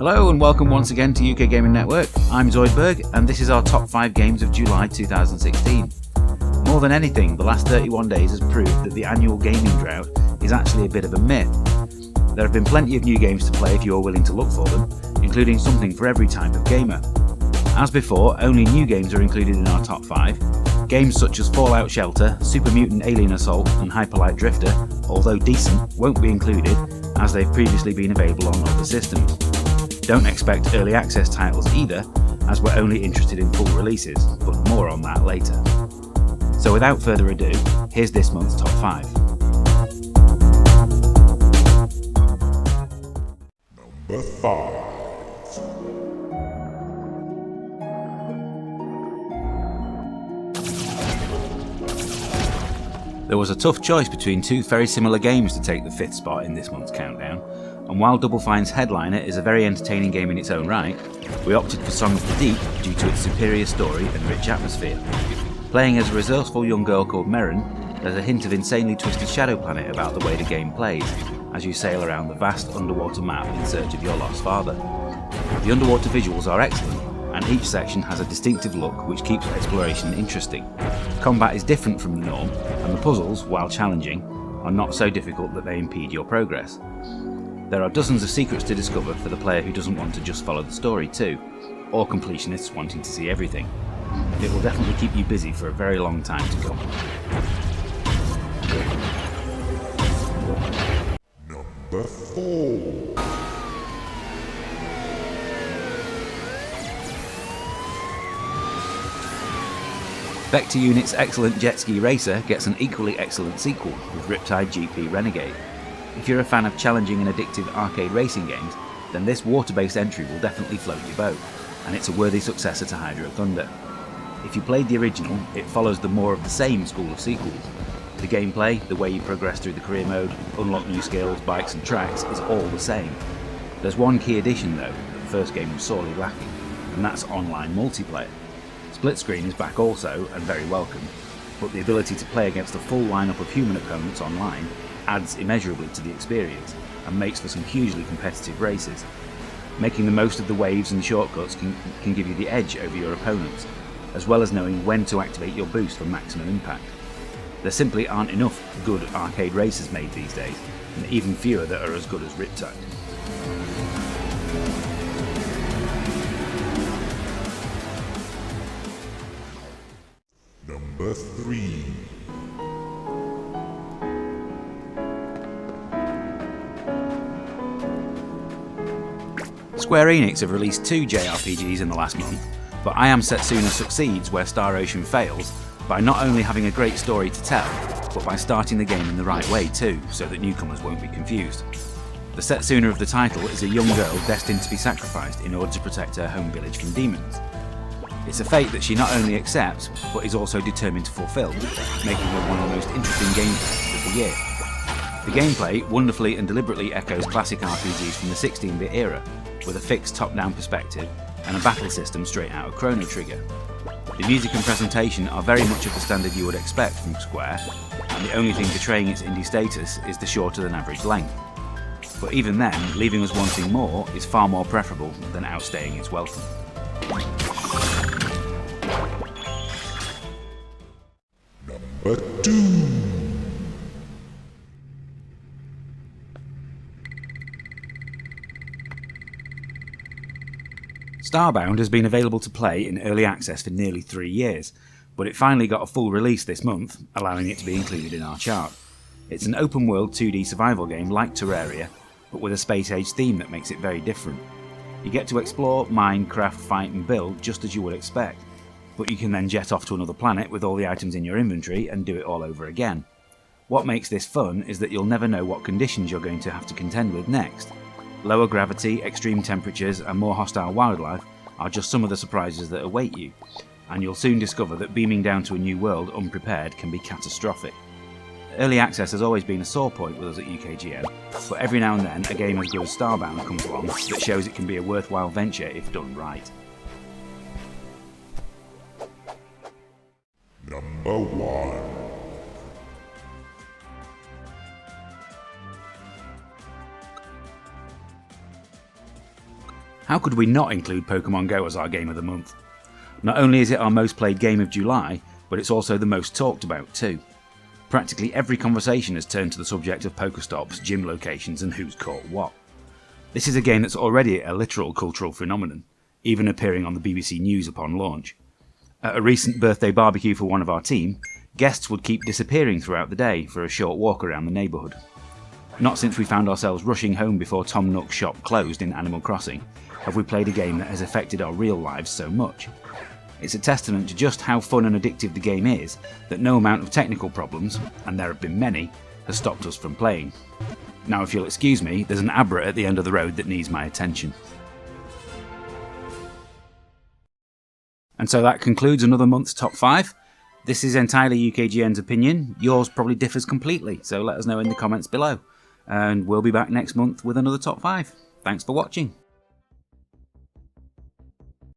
Hello and welcome once again to UK Gaming Network. I'm Zoidberg and this is our top 5 games of July 2016. More than anything, the last 31 days has proved that the annual gaming drought is actually a bit of a myth. There have been plenty of new games to play if you are willing to look for them, including something for every type of gamer. As before, only new games are included in our top 5. Games such as Fallout Shelter, Super Mutant Alien Assault and Hyperlight Drifter, although decent, won't be included as they've previously been available on other systems. Don't expect early access titles either, as we're only interested in full releases, but more on that later. So without further ado, here's this month's top 5. Number 5. There was a tough choice between two very similar games to take the 5th spot in this month's countdown, and while Double Fine's Headliner is a very entertaining game in its own right, we opted for Song of the Deep due to its superior story and rich atmosphere. Playing as a resourceful young girl called Merrin, there's a hint of insanely twisted Shadow Planet about the way the game plays, as you sail around the vast underwater map in search of your lost father. The underwater visuals are excellent, and each section has a distinctive look which keeps exploration interesting. Combat is different from the norm, and the puzzles, while challenging, are not so difficult that they impede your progress. There are dozens of secrets to discover for the player who doesn't want to just follow the story too, or completionists wanting to see everything. It will definitely keep you busy for a very long time to come. Number 4. Vector Unit's excellent jet ski racer gets an equally excellent sequel with Riptide GP Renegade. If you're a fan of challenging and addictive arcade racing games, then this water-based entry will definitely float your boat, and it's a worthy successor to Hydro Thunder. If you played the original, it follows the more of the same school of sequels. The gameplay, the way you progress through the career mode, unlock new skills, bikes and tracks is all the same. There's one key addition though that the first game was sorely lacking, and that's online multiplayer. Split screen is back also, and very welcome, but the ability to play against a full lineup of human opponents online adds immeasurably to the experience, and makes for some hugely competitive races. Making the most of the waves and shortcuts can give you the edge over your opponents, as well as knowing when to activate your boost for maximum impact. There simply aren't enough good arcade races made these days, and even fewer that are as good as Riptide. Number 3. Square Enix have released 2 JRPGs in the last month, but I Am Setsuna succeeds where Star Ocean fails by not only having a great story to tell, but by starting the game in the right way too, so that newcomers won't be confused. The Setsuna of the title is a young girl destined to be sacrificed in order to protect her home village from demons. It's a fate that she not only accepts, but is also determined to fulfill, making her one of the most interesting gameplays of the year. The gameplay wonderfully and deliberately echoes classic RPGs from the 16-bit era, with a fixed top-down perspective and a battle system straight out of Chrono Trigger. The music and presentation are very much of the standard you would expect from Square, and the only thing betraying its indie status is the shorter than average length. But even then, leaving us wanting more is far more preferable than outstaying its welcome. Number 2. Starbound has been available to play in early access for nearly 3 years, but it finally got a full release this month, allowing it to be included in our chart. It's an open-world 2D survival game like Terraria, but with a space-age theme that makes it very different. You get to explore, mine, craft, fight and build just as you would expect, but you can then jet off to another planet with all the items in your inventory and do it all over again. What makes this fun is that you'll never know what conditions you're going to have to contend with next. Lower gravity, extreme temperatures and more hostile wildlife are just some of the surprises that await you, and you'll soon discover that beaming down to a new world unprepared can be catastrophic. Early access has always been a sore point with us at UKGN, but every now and then a game as good as Starbound comes along that shows it can be a worthwhile venture if done right. Number 1. How could we not include Pokemon Go as our game of the month? Not only is it our most played game of July, but it's also the most talked about too. Practically every conversation has turned to the subject of Pokestops, gym locations and who's caught what. This is a game that's already a literal cultural phenomenon, even appearing on the BBC News upon launch. At a recent birthday barbecue for one of our team, guests would keep disappearing throughout the day for a short walk around the neighbourhood. Not since we found ourselves rushing home before Tom Nook's shop closed in Animal Crossing have we played a game that has affected our real lives so much. It's a testament to just how fun and addictive the game is that no amount of technical problems, and there have been many, has stopped us from playing. Now if you'll excuse me, there's an Abra at the end of the road that needs my attention. And so that concludes another month's Top 5. This is entirely UKGN's opinion. Yours probably differs completely, so let us know in the comments below. And we'll be back next month with another Top 5. Thanks for watching.